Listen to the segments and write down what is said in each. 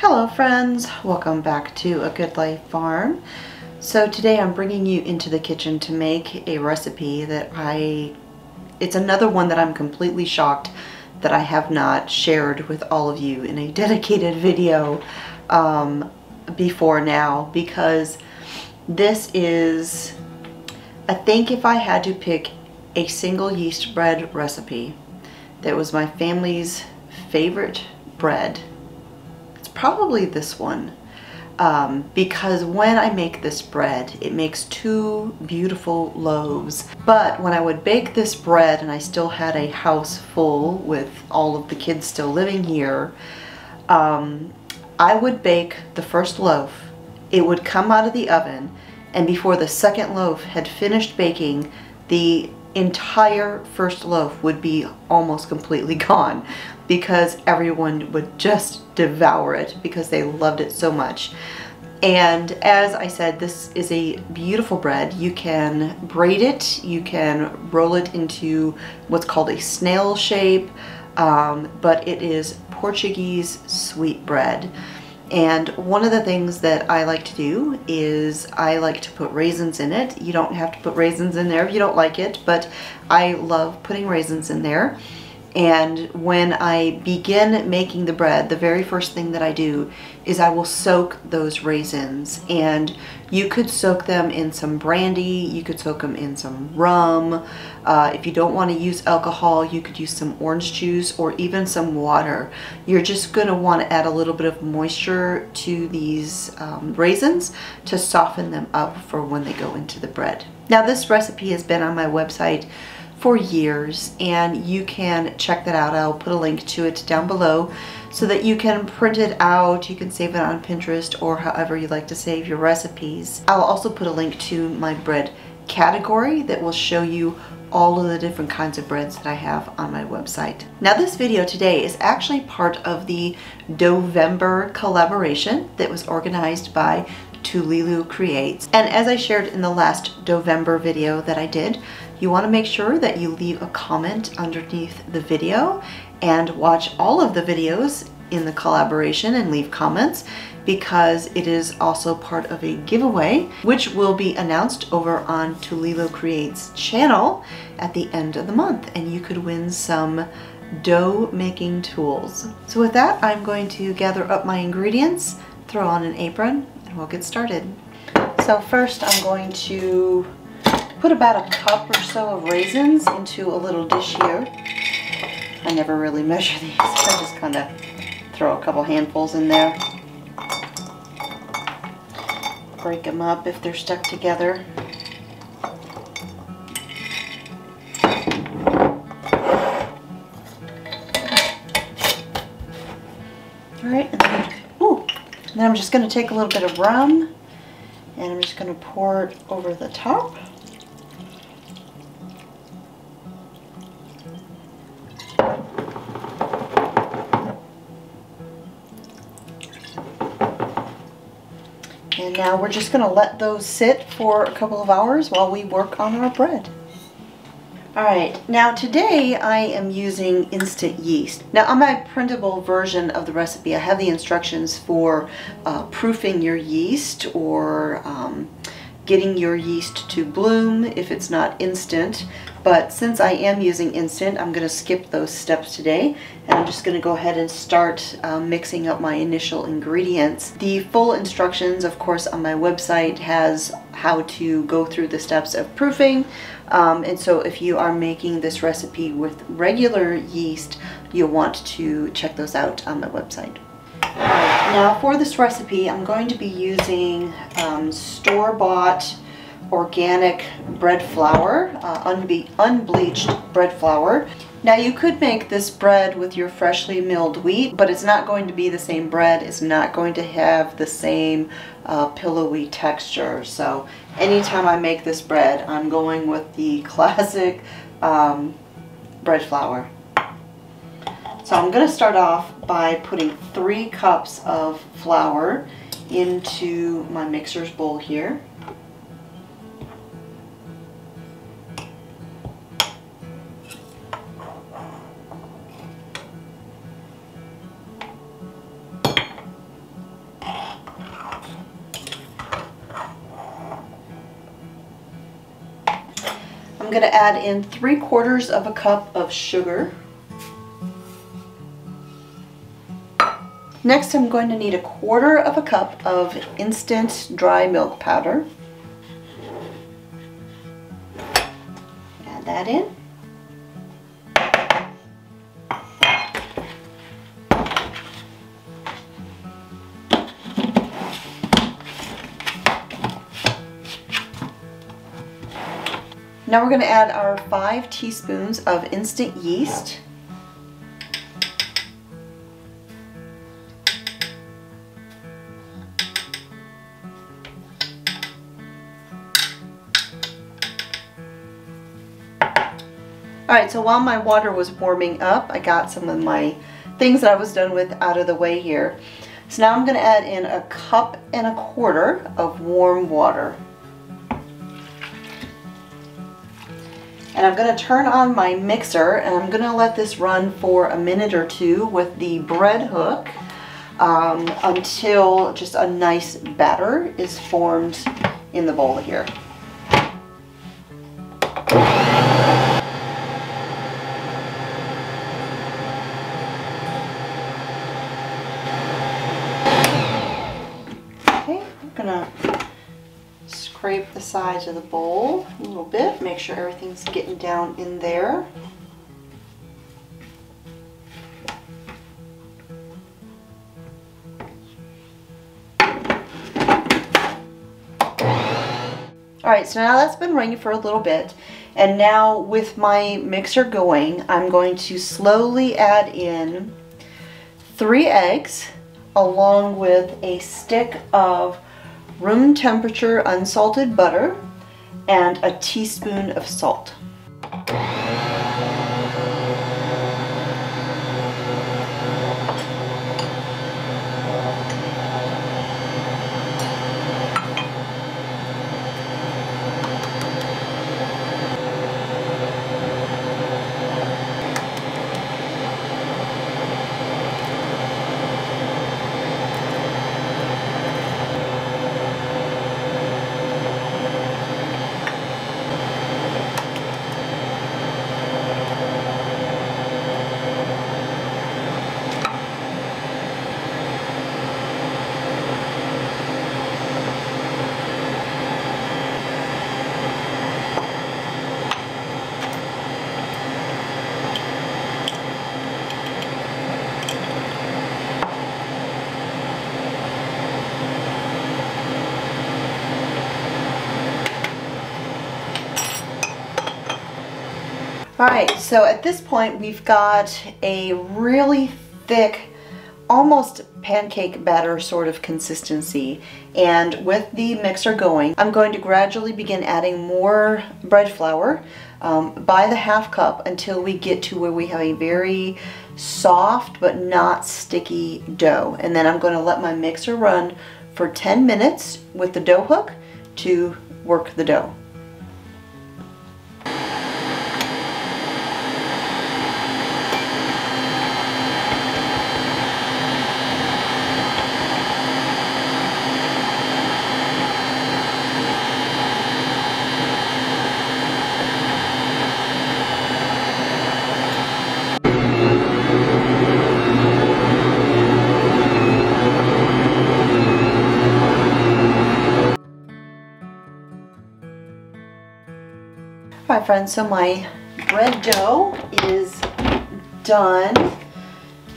Hello friends, welcome back to A Good Life Farm. So today I'm bringing you into the kitchen to make a recipe that it's another one that I'm completely shocked that I have not shared with all of you in a dedicated video before now, because this is, I think if I had to pick a single yeast bread recipe that was my family's favorite bread, probably this one, because when I make this bread, it makes two beautiful loaves. But when I would bake this bread and I still had a house full with all of the kids still living here, I would bake the first loaf. It would come out of the oven, and before the second loaf had finished baking, the entire first loaf would be almost completely gone, because everyone would just devour it because they loved it so much. And as I said, this is a beautiful bread. You can braid it, you can roll it into what's called a snail shape, but it is Portuguese sweet bread. And one of the things that I like to do is I like to put raisins in it. You don't have to put raisins in there if you don't like it, but I love putting raisins in there. And when I begin making the bread, the very first thing that I do is I will soak those raisins. And you could soak them in some brandy, you could soak them in some rum. If you don't want to use alcohol, you could use some orange juice or even some water. You're just going to want to add a little bit of moisture to these raisins to soften them up for when they go into the bread. Now, this recipe has been on my website for years, and you can check that out. I'll put a link to it down below so that you can print it out, you can save it on Pinterest, or however you like to save your recipes. I'll also put a link to my bread category that will show you all of the different kinds of breads that I have on my website. Now, this video today is actually part of the DoughVember collaboration that was organized by Tulilu Creates. And as I shared in the last DoughVember video that I did, you want to make sure that you leave a comment underneath the video and watch all of the videos in the collaboration and leave comments, because it is also part of a giveaway which will be announced over on Tulilu Creates channel at the end of the month, and you could win some dough making tools. So with that, I'm going to gather up my ingredients, throw on an apron, and we'll get started. So first I'm going to put about a cup or so of raisins into a little dish here. I never really measure these, I just kind of throw a couple handfuls in there. Break them up if they're stuck together. Alright, and then I'm just going to take a little bit of rum and I'm just going to pour it over the top. And now we're just going to let those sit for a couple of hours while we work on our bread. Alright, now today I am using instant yeast. Now on my printable version of the recipe, I have the instructions for proofing your yeast, or getting your yeast to bloom if it's not instant. But since I am using instant, I'm going to skip those steps today, and I'm just going to go ahead and start mixing up my initial ingredients. The full instructions, of course, on my website has how to go through the steps of proofing, and so if you are making this recipe with regular yeast, you'll want to check those out on my website. Now for this recipe, I'm going to be using store-bought organic bread flour, unbleached bread flour. Now you could make this bread with your freshly milled wheat, but it's not going to be the same bread. It's not going to have the same pillowy texture. So anytime I make this bread, I'm going with the classic bread flour. So I'm going to start off by putting 3 cups of flour into my mixer's bowl here. I'm going to add in 3/4 of a cup of sugar. Next, I'm going to need 1/4 of a cup of instant dry milk powder. Add that in. Now we're going to add our 5 teaspoons of instant yeast. Alright, so while my water was warming up, I got some of my things that I was done with out of the way here. So now I'm going to add in 1.25 cups of warm water. And I'm going to turn on my mixer, and I'm going to let this run for a minute or two with the bread hook until just a nice batter is formed in the bowl here. Okay, I'm going to scrape the sides of the bowl a little bit, make sure everything's getting down in there. Alright, so now that's been running for a little bit, and now with my mixer going, I'm going to slowly add in 3 eggs along with a stick of room temperature unsalted butter and a teaspoon of salt. Alright, so at this point we've got a really thick, almost pancake batter sort of consistency, and with the mixer going, I'm going to gradually begin adding more bread flour by the 1/2 cup until we get to where we have a very soft but not sticky dough. And then I'm going to let my mixer run for 10 minutes with the dough hook to work the dough. Alright friends, so my bread dough is done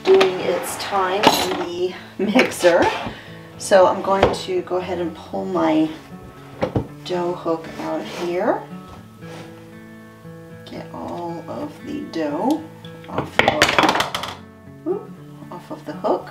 doing its time in the mixer. So I'm going to go ahead and pull my dough hook out of here. Get all of the dough off of the hook.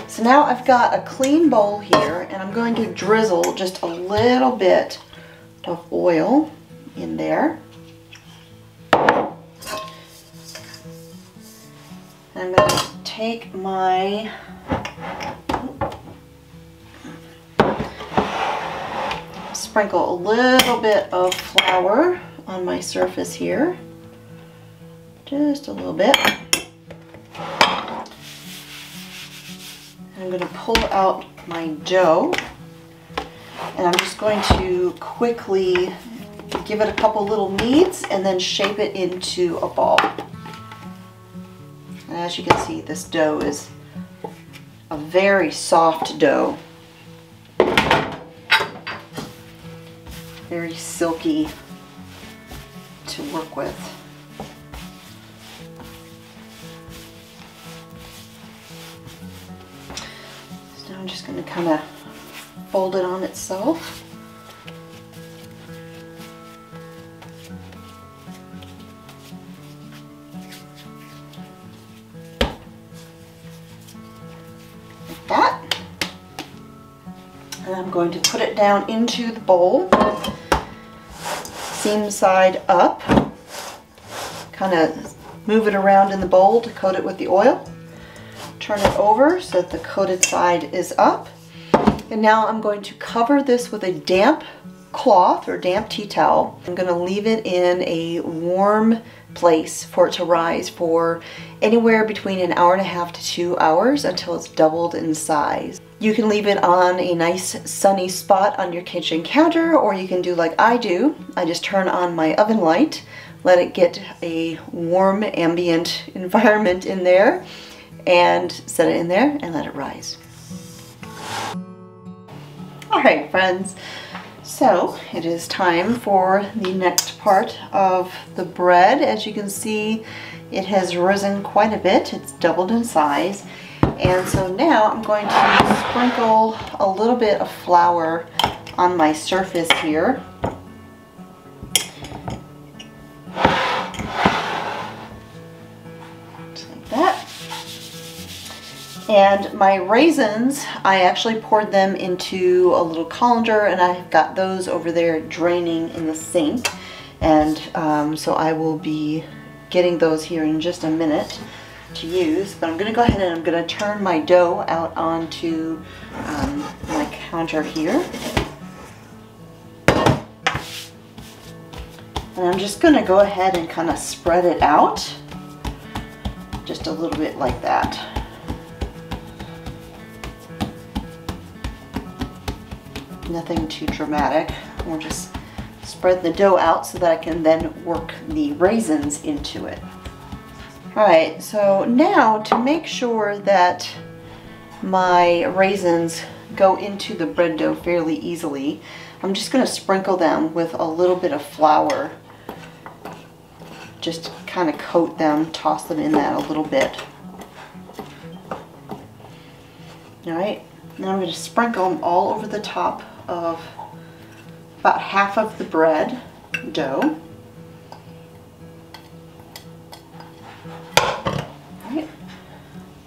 So now I've got a clean bowl here, and I'm going to drizzle just a little bit of oil in there. And I'm going to take my sprinkle a little bit of flour on my surface here. Just a little bit. I'm going to pull out my dough, and I'm just going to quickly give it a couple little kneads and then shape it into a ball. And as you can see, this dough is a very soft dough. Very silky to work with. So now I'm just going to kind of fold it on itself. Like that. And I'm going to put it down into the bowl, seam side up, kind of move it around in the bowl to coat it with the oil, turn it over so that the coated side is up, and now I'm going to cover this with a damp cloth or damp tea towel. I'm going to leave it in a warm place for it to rise for anywhere between an hour and a half to 2 hours until it's doubled in size. You can leave it on a nice sunny spot on your kitchen counter, or you can do like I do. I just turn on my oven light, let it get a warm ambient environment in there, and set it in there and let it rise. Alright friends, so it is time for the next part of the bread. As you can see, it has risen quite a bit. It's doubled in size. And so now I'm going to sprinkle a little bit of flour on my surface here. Just like that. And my raisins, I actually poured them into a little colander, and I've got those over there draining in the sink. And so I will be getting those here in just a minute to use, but I'm going to go ahead and I'm going to turn my dough out onto my counter here. And I'm just going to go ahead and kind of spread it out just a little bit like that. Nothing too dramatic. We'll just spread the dough out so that I can then work the raisins into it. Alright, so now to make sure that my raisins go into the bread dough fairly easily, I'm just going to sprinkle them with a little bit of flour. Just kind of coat them, toss them in that a little bit. Alright, now I'm going to sprinkle them all over the top of about half of the bread dough.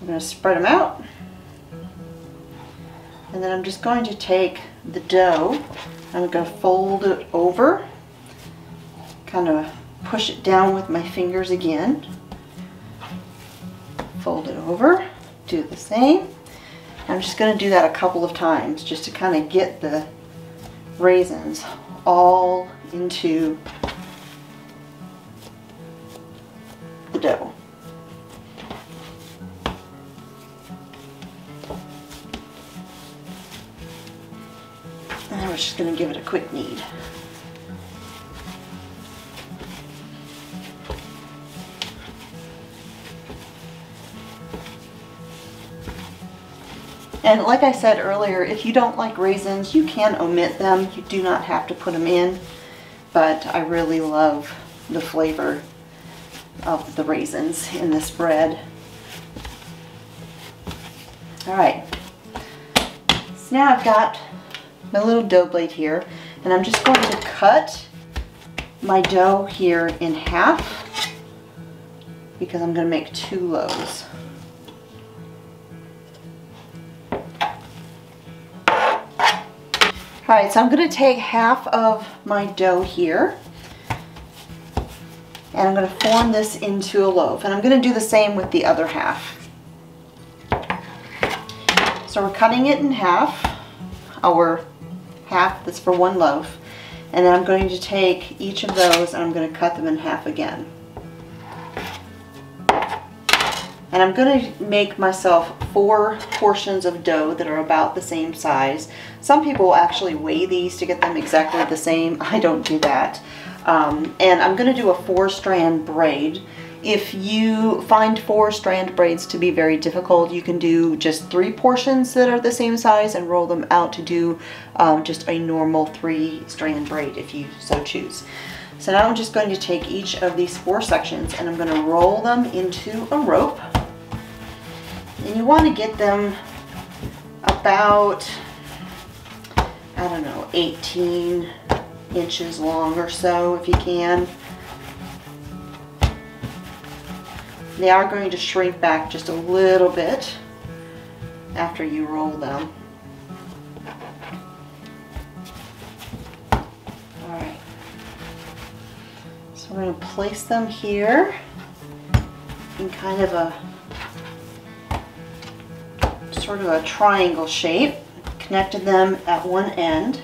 I'm going to spread them out, and then I'm just going to take the dough, I'm going to fold it over, kind of push it down with my fingers again, fold it over, do the same. I'm just going to do that a couple of times just to kind of get the raisins all into the dough. And then we're just going to give it a quick knead. And like I said earlier, if you don't like raisins, you can omit them. You do not have to put them in. But I really love the flavor of the raisins in this bread. Alright, so now I've got my little dough blade here, and I'm just going to cut my dough here in half because I'm going to make 2 loaves. Alright, so I'm going to take half of my dough here, and I'm going to form this into a loaf, and I'm going to do the same with the other half. So we're cutting it in half, our half that's for 1 loaf, and then I'm going to take each of those and I'm going to cut them in half again. And And I'm going to make myself 4 portions of dough that are about the same size. Some people will actually weigh these to get them exactly the same. I don't do that. And I'm going to do a 4-strand braid. If you find 4-strand braids to be very difficult, you can do just 3 portions that are the same size and roll them out to do just a normal 3-strand braid if you so choose. So now I'm just going to take each of these 4 sections and I'm going to roll them into a rope. And you want to get them about, I don't know, 18 inches long or so if you can. They are going to shrink back just a little bit after you roll them. Alright, so we're going to place them here in kind of a sort of a triangle shape. Connected them at one end.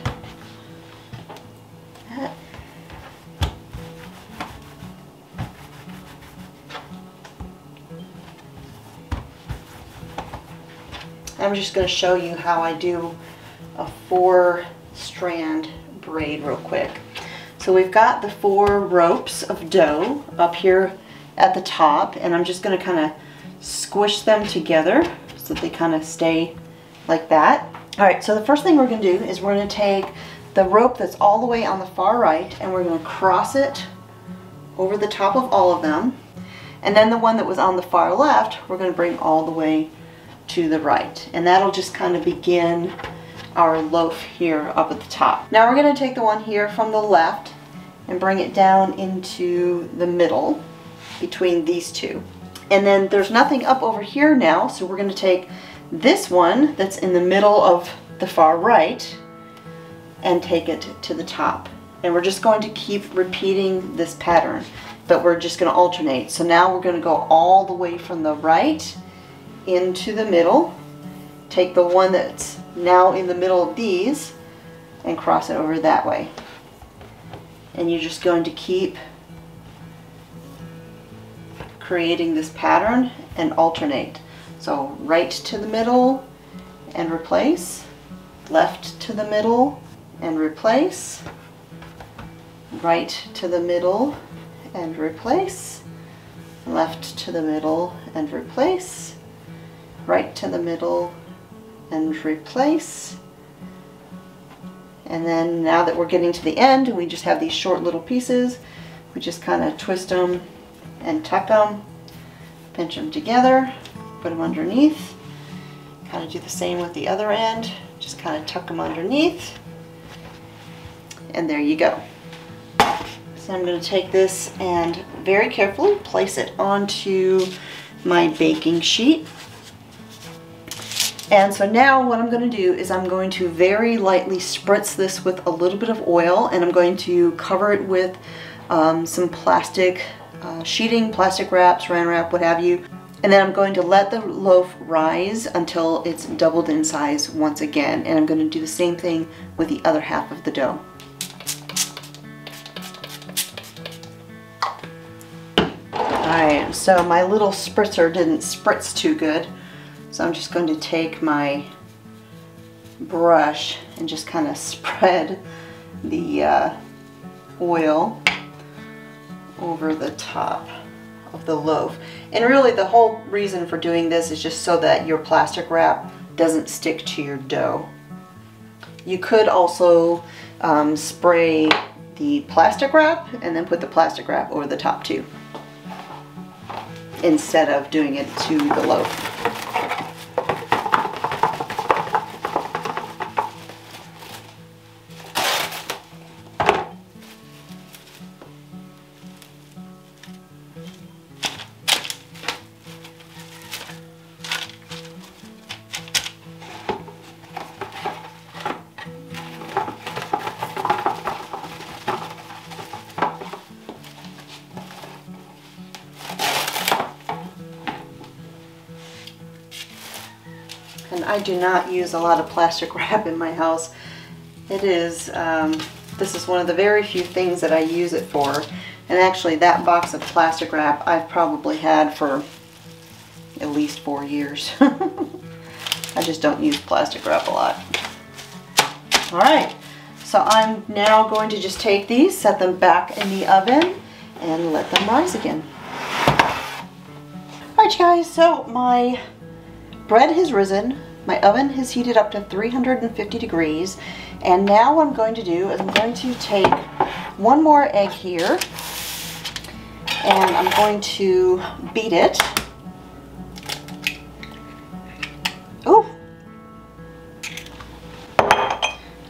I'm just going to show you how I do a 4-strand braid real quick. So we've got the 4 ropes of dough up here at the top, and I'm just going to kind of squish them together so that they kind of stay like that. Alright, so the first thing we're going to do is we're going to take the rope that's all the way on the far right and we're going to cross it over the top of all of them. And then the one that was on the far left, we're going to bring all the way to the right, and that'll just kind of begin our loaf here up at the top. Now we're going to take the one here from the left and bring it down into the middle between these 2. And then there's nothing up over here now, so we're going to take this one that's in the middle of the far right and take it to the top. And we're just going to keep repeating this pattern, but we're just going to alternate. So now we're going to go all the way from the right into the middle, take the one that's now in the middle of these and cross it over that way. And you're just going to keep creating this pattern and alternate. So right to the middle and replace, left to the middle and replace, right to the middle and replace, left to the middle and replace, right to the middle and replace. And then now that we're getting to the end and we just have these short little pieces, we just kind of twist them and tuck them, pinch them together, put them underneath, kind of do the same with the other end, just kind of tuck them underneath, and there you go. So I'm going to take this and very carefully place it onto my baking sheet. And so now what I'm going to do is I'm going to very lightly spritz this with a little bit of oil, and I'm going to cover it with some plastic sheeting, plastic wrap, saran wrap, what have you. And then I'm going to let the loaf rise until it's doubled in size once again. And I'm going to do the same thing with the other half of the dough. Alright, so my little spritzer didn't spritz too good. So I'm just going to take my brush and just kind of spread the oil over the top of the loaf. And really the whole reason for doing this is just so that your plastic wrap doesn't stick to your dough. You could also spray the plastic wrap and then put the plastic wrap over the top too, instead of doing it to the loaf. And I do not use a lot of plastic wrap in my house. It is, this is one of the very few things that I use it for. And actually that box of plastic wrap I've probably had for at least 4 years. I just don't use plastic wrap a lot. All right, so I'm now going to just take these, set them back in the oven, and let them rise again. All right, guys, so my bread has risen. My oven has heated up to 350 degrees. And now what I'm going to do is I'm going to take one more egg here, and I'm going to beat it. Ooh.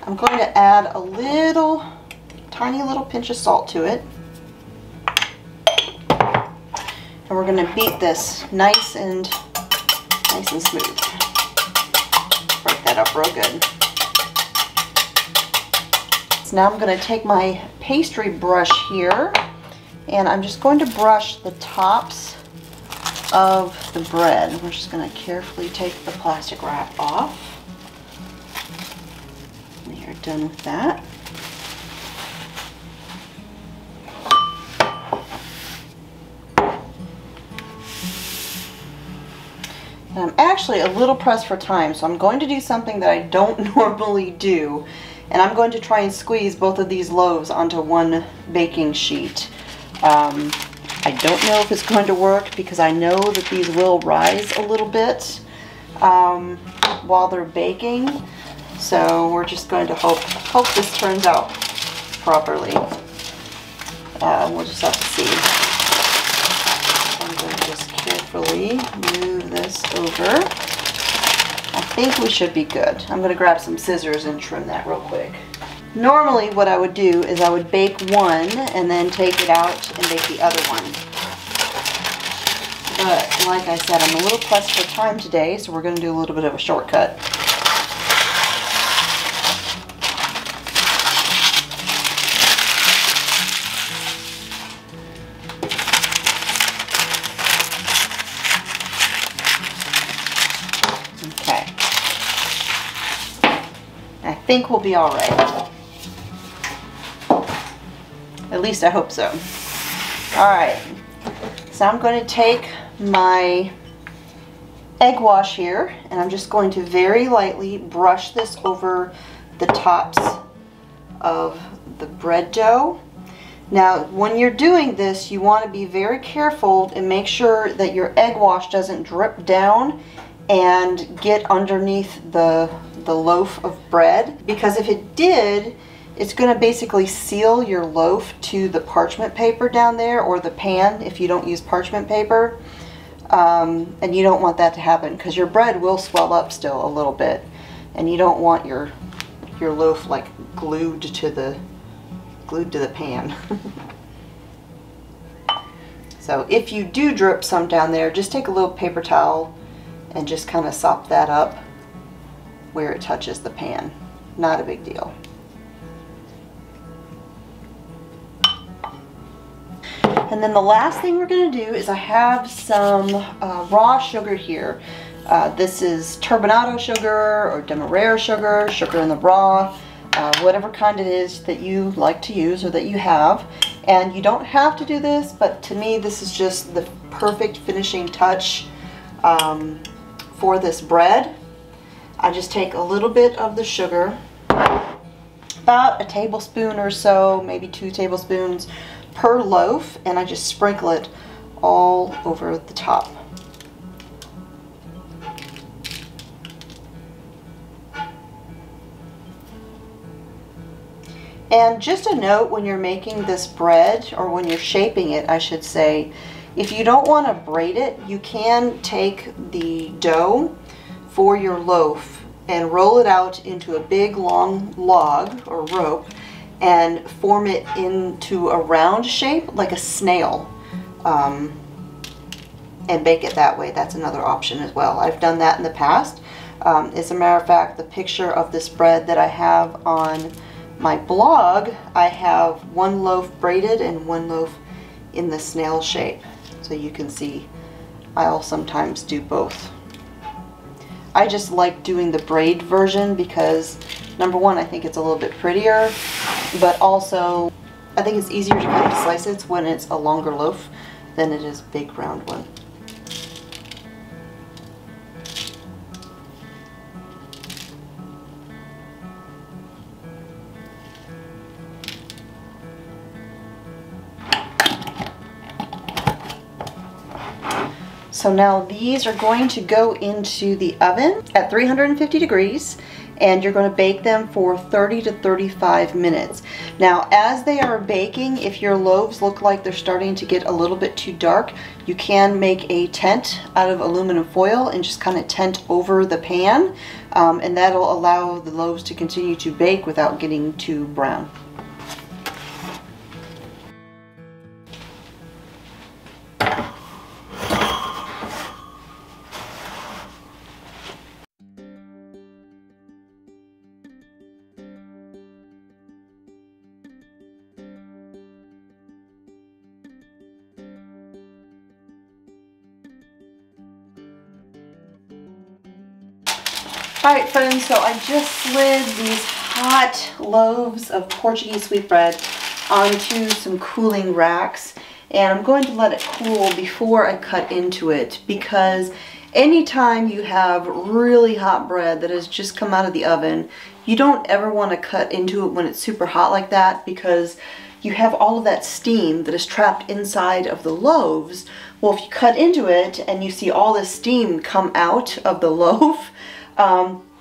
I'm going to add a little, tiny little pinch of salt to it. And we're going to beat this nice and smooth. Break that up real good. So now I'm going to take my pastry brush here, and I'm just going to brush the tops of the bread. We're just going to carefully take the plastic wrap off. We are done with that. And I'm actually a little pressed for time, so I'm going to do something that I don't normally do, and I'm going to try and squeeze both of these loaves onto one baking sheet. I don't know if it's going to work because I know that these will rise a little bit while they're baking, so we're just going to hope this turns out properly. We'll just have to see. I'm going to just carefully move this over. I think we should be good. I'm going to grab some scissors and trim that real quick. Normally what I would do is I would bake one and then take it out and bake the other one. But like I said, I'm a little pressed for time today, so we're going to do a little bit of a shortcut. I think we'll be all right. At least I hope so. All right, so I'm going to take my egg wash here, and I'm just going to very lightly brush this over the tops of the bread dough. Now, when you're doing this, you want to be very careful and make sure that your egg wash doesn't drip down and get underneath the loaf of bread, because if it did, it's going to basically seal your loaf to the parchment paper down there, or the pan if you don't use parchment paper, and you don't want that to happen because your bread will swell up still a little bit, and you don't want your loaf like glued to the pan. So if you do drip some down there, just take a little paper towel and just kind of sop that up where it touches the pan. Not a big deal. And then the last thing we're going to do is I have some raw sugar here. This is turbinado sugar or demerara sugar, sugar in the raw, whatever kind it is that you like to use or that you have. And you don't have to do this, but to me this is just the perfect finishing touch for this bread. I just take a little bit of the sugar, about a tablespoon or so, maybe 2 tablespoons per loaf, and I just sprinkle it all over the top. And just a note, when you're making this bread, or when you're shaping it, I should say, if you don't want to braid it, you can take the dough for your loaf and roll it out into a big long log or rope and form it into a round shape like a snail, and bake it that way. That's another option as well. I've done that in the past. As a matter of fact, the picture of this bread that I have on my blog, I have one loaf braided and one loaf in the snail shape. So you can see I'll sometimes do both. I just like doing the braid version because, number one, I think it's a little bit prettier, but also I think it's easier to cut the slices when it's a longer loaf than it is a big round one. So now these are going to go into the oven at 350 degrees, and you're going to bake them for 30 to 35 minutes. Now, as they are baking, if your loaves look like they're starting to get a little bit too dark, you can make a tent out of aluminum foil and just kind of tent over the pan, and that'll allow the loaves to continue to bake without getting too brown. Alright friends, so I just slid these hot loaves of Portuguese sweet bread onto some cooling racks, and I'm going to let it cool before I cut into it, because anytime you have really hot bread that has just come out of the oven, you don't ever want to cut into it when it's super hot like that, because you have all of that steam that is trapped inside of the loaves. Well, if you cut into it and you see all this steam come out of the loaf,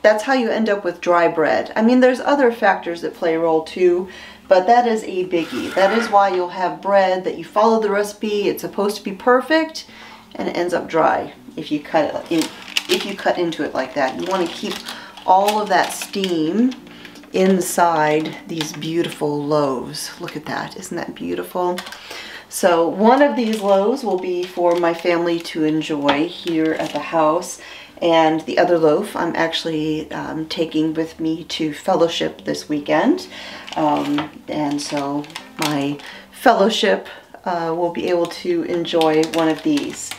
that's how you end up with dry bread. I mean, there's other factors that play a role too, but that is a biggie. That is why you'll have bread that you follow the recipe, it's supposed to be perfect, and it ends up dry if you cut into it like that. You want to keep all of that steam inside these beautiful loaves. Look at that, isn't that beautiful? So one of these loaves will be for my family to enjoy here at the house, and the other loaf I'm actually taking with me to fellowship this weekend. And so my fellowship will be able to enjoy one of these.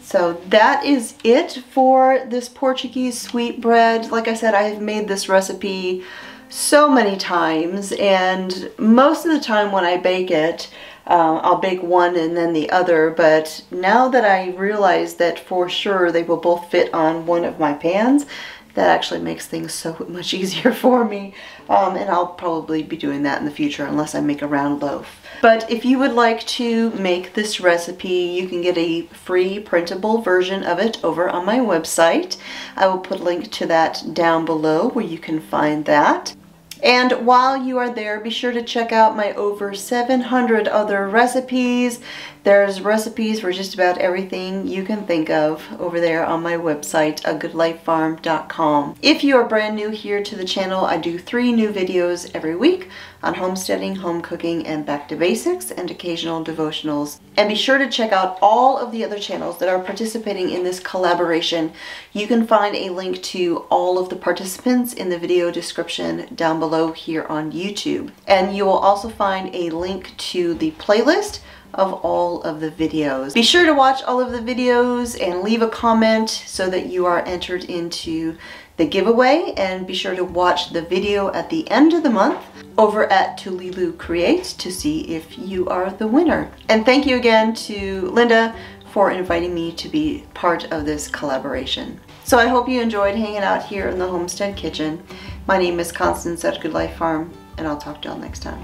So that is it for this Portuguese sweet bread. Like I said, I have made this recipe so many times, and most of the time when I bake it, I'll bake one and then the other, but now that I realize that for sure they will both fit on one of my pans, that actually makes things so much easier for me, and I'll probably be doing that in the future unless I make a round loaf. But if you would like to make this recipe, you can get a free printable version of it over on my website. I will put a link to that down below where you can find that. And while you are there, be sure to check out my over 700 other recipes. There's recipes for just about everything you can think of over there on my website, agoodlifefarm.com. If you are brand new here to the channel, I do 3 new videos every week on homesteading, home cooking, and back to basics, and occasional devotionals. And be sure to check out all of the other channels that are participating in this collaboration. You can find a link to all of the participants in the video description down below here on YouTube. And you will also find a link to the playlist of all of the videos. Be sure to watch all of the videos and leave a comment so that you are entered into the giveaway, and be sure to watch the video at the end of the month over at Tulilu Create to see if you are the winner. And thank you again to Linda for inviting me to be part of this collaboration. So I hope you enjoyed hanging out here in the homestead kitchen. My name is Constance at Good Life Farm, and I'll talk to y'all next time.